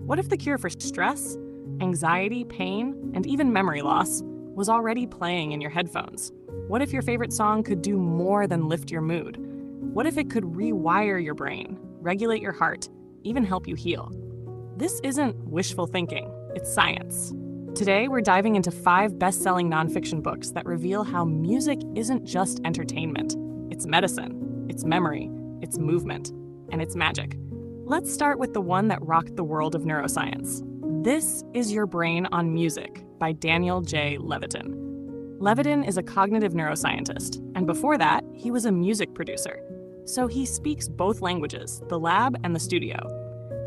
What if the cure for stress, anxiety, pain, and even memory loss was already playing in your headphones? What if your favorite song could do more than lift your mood? What if it could rewire your brain, regulate your heart, even help you heal? This isn't wishful thinking, it's science. Today, we're diving into 5 best-selling nonfiction books that reveal how music isn't just entertainment. It's medicine, it's memory, it's movement, and it's magic. Let's start with the one that rocked the world of neuroscience. This is Your Brain on Music by Daniel J. Levitin. Levitin is a cognitive neuroscientist, and before that, he was a music producer. So he speaks both languages, the lab and the studio.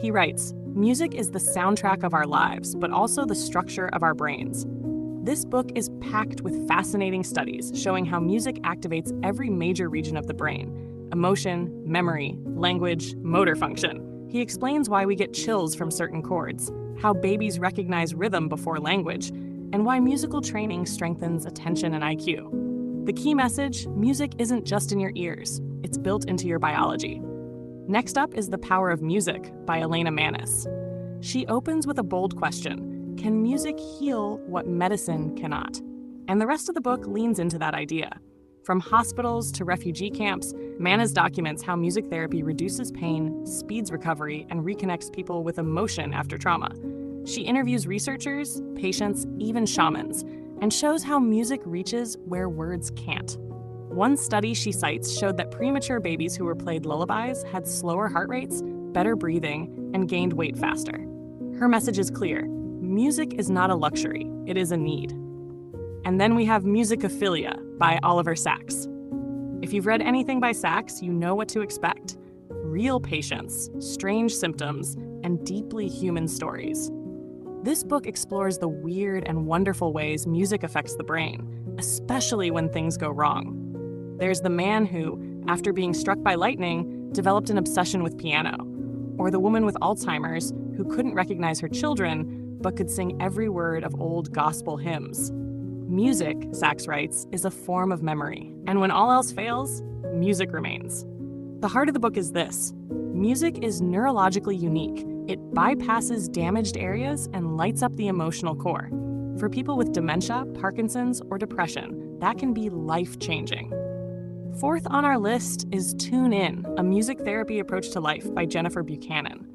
He writes, "Music is the soundtrack of our lives, but also the structure of our brains." This book is packed with fascinating studies showing how music activates every major region of the brain: emotion, memory, language, motor function. He explains why we get chills from certain chords, how babies recognize rhythm before language, and why musical training strengthens attention and IQ. The key message: music isn't just in your ears, it's built into your biology. Next up is The Power of Music by Elena. She opens with a bold question: can music heal what medicine cannot? And the rest of the book leans into that idea. From hospitals to refugee camps, Manas documents how music therapy reduces pain, speeds recovery, and reconnects people with emotion after trauma. She interviews researchers, patients, even shamans, and shows how music reaches where words can't. One study she cites showed that premature babies who were played lullabies had slower heart rates, better breathing, and gained weight faster. Her message is clear: music is not a luxury, it is a need. And then we have Musicophilia by Oliver Sacks. If you've read anything by Sacks, you know what to expect: real patients, strange symptoms, and deeply human stories. This book explores the weird and wonderful ways music affects the brain, especially when things go wrong. There's the man who, after being struck by lightning, developed an obsession with piano, or the woman with Alzheimer's who couldn't recognize her children but could sing every word of old gospel hymns. Music, Sacks writes, is a form of memory, and when all else fails, music remains. The heart of the book is this: music is neurologically unique. It bypasses damaged areas and lights up the emotional core. For people with dementia, Parkinson's, or depression, that can be life-changing. Fourth on our list is Tune In, a music therapy approach to life by Jennifer Buchanan.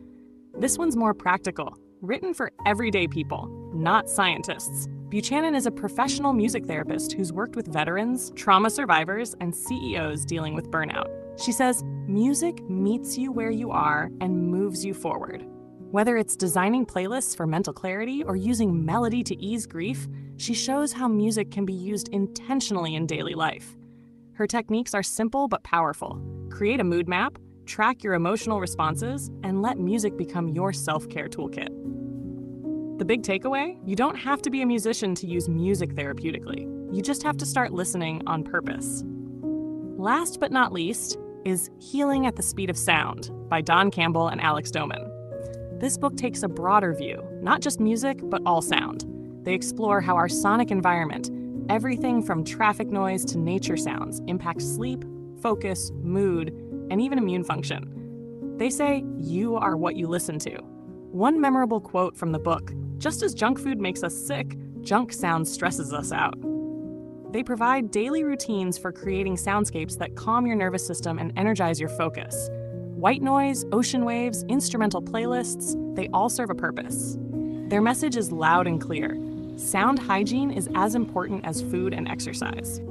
This one's more practical, written for everyday people, not scientists. Buchanan is a professional music therapist who's worked with veterans, trauma survivors, and CEOs dealing with burnout. She says, music meets you where you are and moves you forward. Whether it's designing playlists for mental clarity or using melody to ease grief, she shows how music can be used intentionally in daily life. Her techniques are simple but powerful. Create a mood map, track your emotional responses, and let music become your self-care toolkit. The big takeaway? You don't have to be a musician to use music therapeutically. You just have to start listening on purpose. Last but not least is Healing at the Speed of Sound by Campbell and Doman. This book takes a broader view, not just music, but all sound. They explore how our sonic environment, everything from traffic noise to nature sounds, impacts sleep, focus, mood, and even immune function. They say, you are what you listen to. One memorable quote from the book: just as junk food makes us sick, junk sound stresses us out. They provide daily routines for creating soundscapes that calm your nervous system and energize your focus. White noise, ocean waves, instrumental playlists, they all serve a purpose. Their message is loud and clear. Sound hygiene is as important as food and exercise.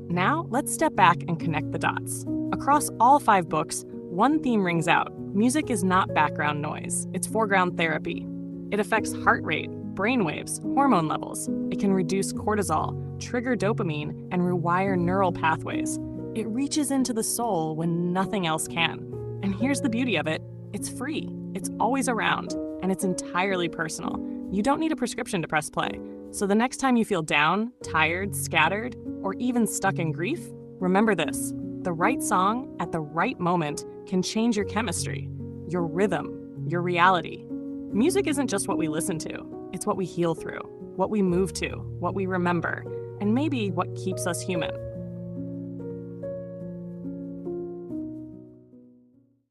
Now, let's step back and connect the dots. Across all 5 books, one theme rings out: music is not background noise, it's foreground therapy. It affects heart rate, brainwaves, hormone levels. It can reduce cortisol, trigger dopamine, and rewire neural pathways. It reaches into the soul when nothing else can. And here's the beauty of it: it's free, it's always around, and it's entirely personal. You don't need a prescription to press play. So the next time you feel down, tired, scattered, or even stuck in grief, remember this: the right song at the right moment can change your chemistry, your rhythm, your reality. Music isn't just what we listen to, it's what we heal through, what we move to, what we remember, and maybe what keeps us human.